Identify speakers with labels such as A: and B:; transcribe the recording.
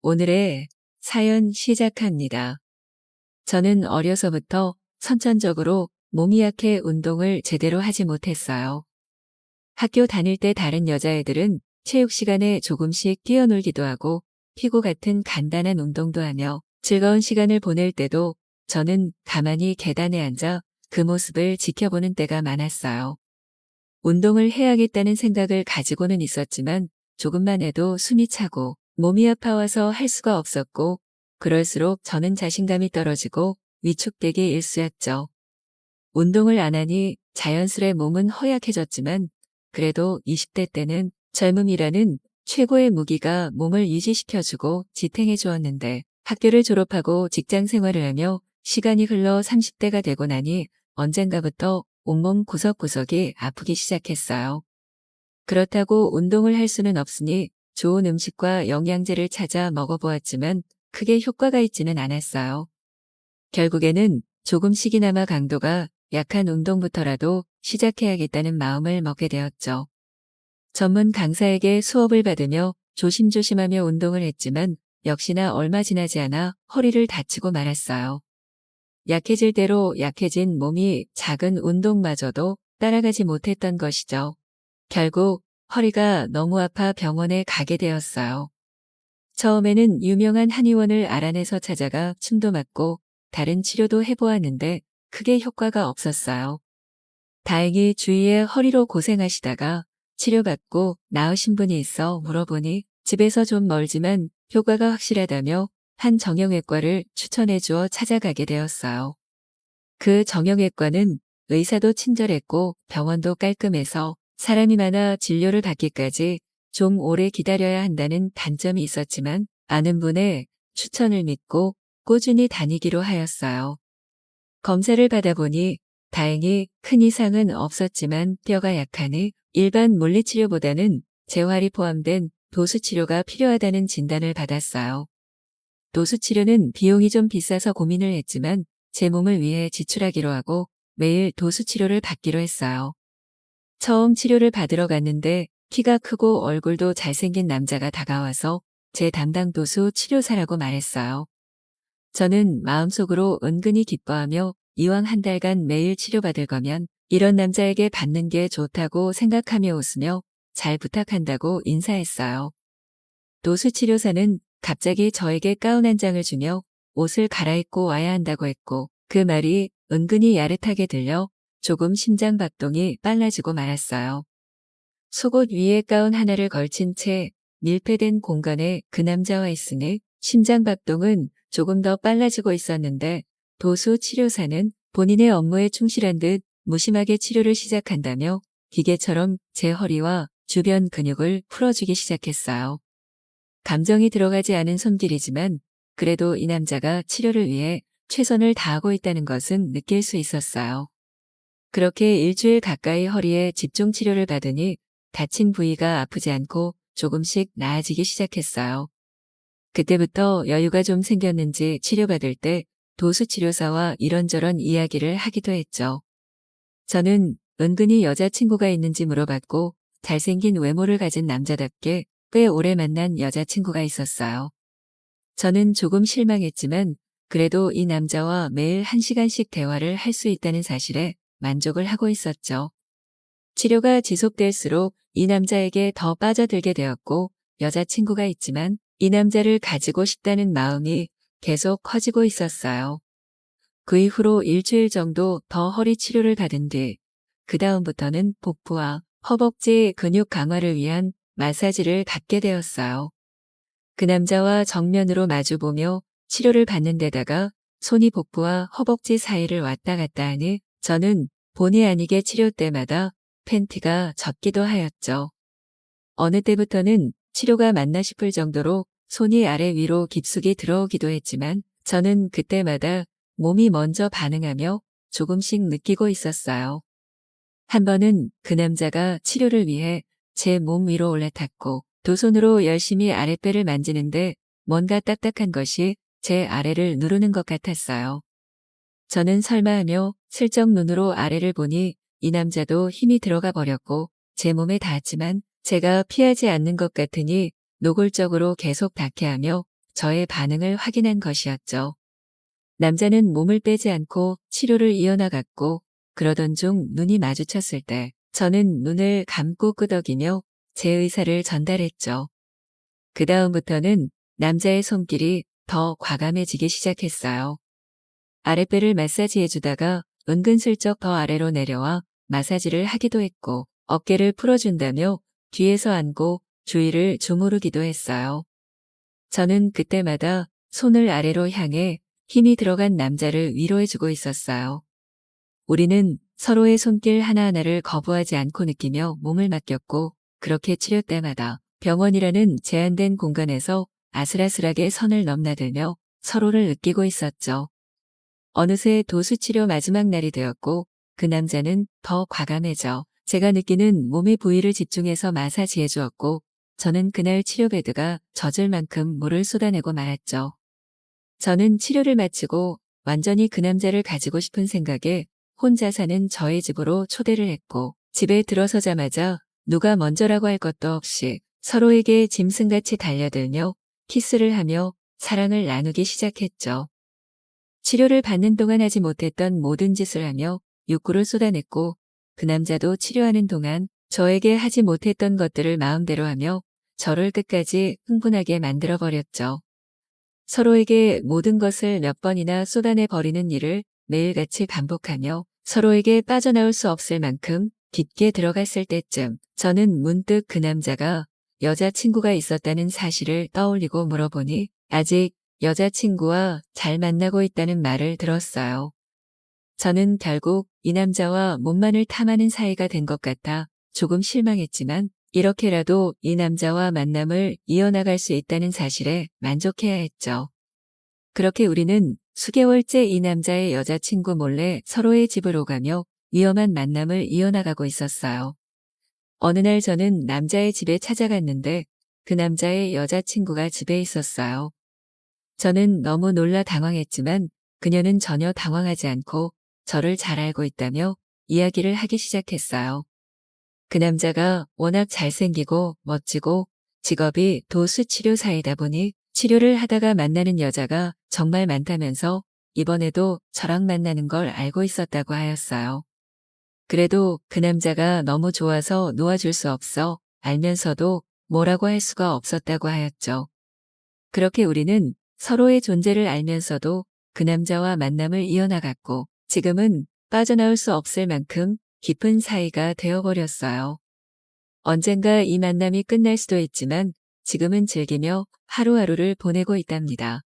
A: 오늘의 사연 시작합니다. 저는 어려서부터 선천적으로 몸이 약해 운동을 제대로 하지 못했어요. 학교 다닐 때 다른 여자애들은 체육 시간에 조금씩 뛰어놀기도 하고 피구 같은 간단한 운동도 하며 즐거운 시간을 보낼 때도 저는 가만히 계단에 앉아 그 모습을 지켜보는 때가 많았어요. 운동을 해야겠다는 생각을 가지고는 있었지만 조금만 해도 숨이 차고 몸이 아파와서 할 수가 없었고 그럴수록 저는 자신감이 떨어지고 위축되기 일쑤였죠. 운동을 안 하니 자연스레 몸은 허약해졌지만 그래도 20대 때는 젊음이라는 최고의 무기가 몸을 유지시켜주고 지탱해 주었는데 학교를 졸업하고 직장 생활을 하며 시간이 흘러 30대가 되고 나니 언젠가부터 온몸 구석구석이 아프기 시작했어요. 그렇다고 운동을 할 수는 없으니 좋은 음식과 영양제를 찾아 먹어보았지만 크게 효과가 있지는 않았어요. 결국에는 조금씩이나마 강도가 약한 운동부터라도 시작해야겠다는 마음을 먹게 되었죠. 전문 강사에게 수업을 받으며 조심조심하며 운동을 했지만 역시나 얼마 지나지 않아 허리를 다치고 말았어요. 약해질 대로 약해진 몸이 작은 운동마저도 따라가지 못했던 것이죠. 결국 허리가 너무 아파 병원에 가게 되었어요. 처음에는 유명한 한의원을 알아내서 찾아가 침도 맞고 다른 치료도 해보았는데 크게 효과가 없었어요. 다행히 주위에 허리로 고생하시다가 치료받고 나으신 분이 있어 물어보니 집에서 좀 멀지만 효과가 확실하다며 한 정형외과를 추천해 주어 찾아가게 되었어요. 그 정형외과는 의사도 친절했고 병원도 깔끔해서 사람이 많아 진료를 받기까지 좀 오래 기다려야 한다는 단점이 있었지만 아는 분의 추천을 믿고 꾸준히 다니기로 하였어요. 검사를 받아보니 다행히 큰 이상은 없었지만 뼈가 약하니 일반 물리치료보다는 재활이 포함된 도수치료가 필요하다는 진단을 받았어요. 도수치료는 비용이 좀 비싸서 고민을 했지만 제 몸을 위해 지출하기로 하고 매일 도수치료를 받기로 했어요. 처음 치료를 받으러 갔는데 키가 크고 얼굴도 잘생긴 남자가 다가와서 제 담당 도수 치료사라고 말했어요. 저는 마음속으로 은근히 기뻐하며 이왕 한 달간 매일 치료받을 거면 이런 남자에게 받는 게 좋다고 생각하며 웃으며 잘 부탁한다고 인사했어요. 도수치료사는 갑자기 저에게 가운 한 장을 주며 옷을 갈아입고 와야 한다고 했고 그 말이 은근히 야릇하게 들려 조금 심장박동이 빨라지고 말았어요. 속옷 위에 가운 하나를 걸친 채 밀폐된 공간에 그 남자와 있으니 심장박동은 조금 더 빨라지고 있었는데 도수치료사는 본인의 업무에 충실한 듯 무심하게 치료를 시작한다며 기계처럼 제 허리와 주변 근육을 풀어주기 시작했어요. 감정이 들어가지 않은 손길이지만 그래도 이 남자가 치료를 위해 최선을 다하고 있다는 것은 느낄 수 있었어요. 그렇게 일주일 가까이 허리에 집중 치료를 받으니 다친 부위가 아프지 않고 조금씩 나아지기 시작했어요. 그때부터 여유가 좀 생겼는지 치료받을 때 도수치료사와 이런저런 이야기를 하기도 했죠. 저는 은근히 여자친구가 있는지 물어봤고 잘생긴 외모를 가진 남자답게 꽤 오래 만난 여자친구가 있었어요. 저는 조금 실망했지만 그래도 이 남자와 매일 1시간씩 대화를 할 수 있다는 사실에 만족을 하고 있었죠. 치료가 지속될수록 이 남자에게 더 빠져들게 되었고 여자친구가 있지만 이 남자를 가지고 싶다는 마음이 계속 커지고 있었어요. 그 이후로 일주일 정도 더 허리 치료를 받은 뒤 그 다음부터는 복부와 허벅지 근육 강화를 위한 마사지를 받게 되었어요. 그 남자와 정면으로 마주보며 치료를 받는 데다가 손이 복부와 허벅지 사이를 왔다 갔다 하니 저는 본의 아니게 치료 때마다 팬티가 젖기도 하였죠. 어느 때부터는 치료가 맞나 싶을 정도로 손이 아래 위로 깊숙이 들어오기도 했지만 저는 그때마다 몸이 먼저 반응하며 조금씩 느끼고 있었어요. 한 번은 그 남자가 치료를 위해 제 몸 위로 올라탔고 두 손으로 열심히 아랫배를 만지는데 뭔가 딱딱한 것이 제 아래를 누르는 것 같았어요. 저는 설마 하며 슬쩍 눈으로 아래를 보니 이 남자도 힘이 들어가 버렸고 제 몸에 닿았지만 제가 피하지 않는 것 같으니 노골적으로 계속 닿게 하며 저의 반응을 확인한 것이었죠. 남자는 몸을 빼지 않고 치료를 이어나갔고 그러던 중 눈이 마주쳤을 때 저는 눈을 감고 끄덕이며 제 의사를 전달했죠. 그 다음부터는 남자의 손길이 더 과감해지기 시작했어요. 아랫배를 마사지해주다가 은근슬쩍 더 아래로 내려와 마사지를 하기도 했고 어깨를 풀어준다며 뒤에서 안고 주위를 주무르기도 했어요. 저는 그때마다 손을 아래로 향해 힘이 들어간 남자를 위로해주고 있었어요. 우리는 서로의 손길 하나하나를 거부하지 않고 느끼며 몸을 맡겼고 그렇게 치료 때마다 병원이라는 제한된 공간에서 아슬아슬하게 선을 넘나들며 서로를 느끼고 있었죠. 어느새 도수치료 마지막 날이 되었고 그 남자는 더 과감해져 제가 느끼는 몸의 부위를 집중해서 마사지해 주었고 저는 그날 치료 베드가 젖을 만큼 물을 쏟아내고 말았죠. 저는 치료를 마치고 완전히 그 남자를 가지고 싶은 생각에 혼자 사는 저의 집으로 초대를 했고 집에 들어서자마자 누가 먼저라고 할 것도 없이 서로에게 짐승같이 달려들며 키스를 하며 사랑을 나누기 시작했죠. 치료를 받는 동안 하지 못했던 모든 짓을 하며 욕구를 쏟아냈고 그 남자도 치료하는 동안 저에게 하지 못했던 것들을 마음대로 하며 저를 끝까지 흥분하게 만들어버렸죠. 서로에게 모든 것을 몇 번이나 쏟아내 버리는 일을 매일같이 반복하며 서로에게 빠져나올 수 없을 만큼 깊게 들어갔을 때쯤 저는 문득 그 남자가 여자친구가 있었다는 사실을 떠올리고 물어보니 아직 여자친구와 잘 만나고 있다는 말을 들었어요. 저는 결국 이 남자와 몸만을 탐하는 사이가 된 것 같아 조금 실망했지만 이렇게라도 이 남자와 만남을 이어나갈 수 있다는 사실에 만족해야 했죠. 그렇게 우리는 수개월째 이 남자의 여자친구 몰래 서로의 집을 오가며 위험한 만남을 이어나가고 있었어요. 어느 날 저는 남자의 집에 찾아갔는데 그 남자의 여자친구가 집에 있었어요. 저는 너무 놀라 당황했지만 그녀는 전혀 당황하지 않고 저를 잘 알고 있다며 이야기를 하기 시작했어요. 그 남자가 워낙 잘생기고 멋지고 직업이 도수치료사이다 보니 치료를 하다가 만나는 여자가 정말 많다면서 이번에도 저랑 만나는 걸 알고 있었다고 하였어요. 그래도 그 남자가 너무 좋아서 놓아줄 수 없어 알면서도 뭐라고 할 수가 없었다고 하였죠. 그렇게 우리는 서로의 존재를 알면서도 그 남자와 만남을 이어나갔고 지금은 빠져나올 수 없을 만큼 깊은 사이가 되어버렸어요. 언젠가 이 만남이 끝날 수도 있지만 지금은 즐기며 하루하루를 보내고 있답니다.